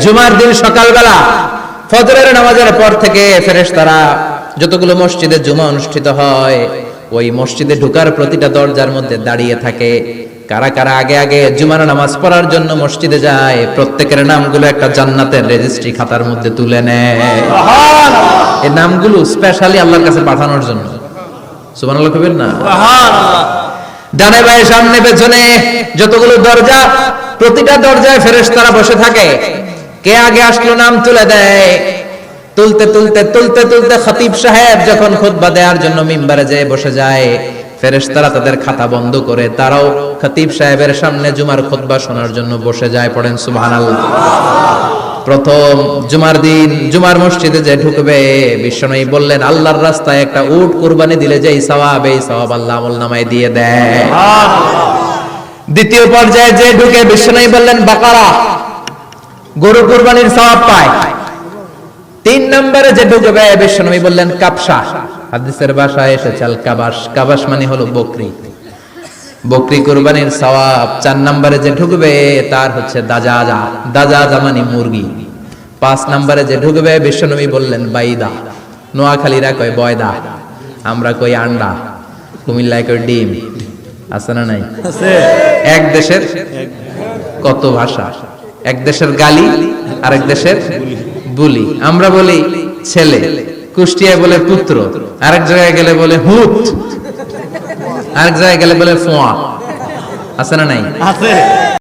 জুমার দিন সকালবেলা ফজরের নামাজের পর থেকে ফেরেশতারা যতগুলো মসজিদে জুমা অনুষ্ঠিত হয় ওই মসজিদে ঢোকার প্রতিটা দরজার মধ্যে দাঁড়িয়ে থাকে। কারা কারা আগে আগে জুমার নামাজ পড়ার জন্য মসজিদে যায়, প্রত্যেকের নামগুলো একটা জান্নাতের রেজিস্ট্রি খাতার মধ্যে তুলে নেয়। এই নামগুলো স্পেশালি আল্লাহর কাছে পাঠানোর জন্য। সুবহানাল্লাহ কইবেন না? ডানে বায়ে সামনে পেছনে যতগুলো দরজা, প্রতিটা দরজায় ফেরেশতারা বসে থাকে। কে আগে আসলো নাম তুলে দেয়। তুলতে তুলতে তুলতে তুলতে খতিব সাহেব যখন খুতবা দেওয়ার জন্য মিম্বারে যেয়ে বসে যায়, ফেরেশতারা তাদের খাতা বন্ধ করে তারাও খতিব সাহেবের সামনে জুমার খুতবা শোনার জন্য বসে যায়। পড়েন সুবহানাল্লাহ। প্রথম জুমার দিন জুমার মসজিদে যে ঢুকবে, বিশ্বনবী বললেন আল্লাহর রাস্তায় একটা উট কুরবানি দিলে যেই সওয়াব, এই সওয়াব আল্লাহ আমলনামায় দিয়ে দেয়। দ্বিতীয় পর্যায়ে যে ঢুকে, বিশ্বনবী বললেন বাকারা, গরু কুরবানির সওয়াব পায়। তিন নম্বরে যে ঢুকবে, বিশ্বনবী বললেন কাবশা, হাদিসের ভাষায় এসেছে আল কাবাস, কাবাস মানে হলো বকরি, বকরি কুরবানির সওয়াব। চার নম্বরে যে ঢুকবে তার হচ্ছে দাজাজা, দাজাজা মানে মুরগি। পাঁচ নম্বরে যে ঢুকবে, বিশ্বনবী বললেন বাইদা, নোয়াখালীরা কয় বয়দা, আমরা কই আন্ডা, কুমিল্লায় কই ডিম। আছে না নাই? এক দেশের কত ভাষা, এক দেশের গালি আর এক দেশের বুলি। আমরা বলি ছেলে, কুষ্টিয়ায় বলে পুত্র, আরেক জায়গায় গেলে বলে হুত, আরেক জায়গায় গেলে বলে ফোয়া। আছে না নাই? আছে।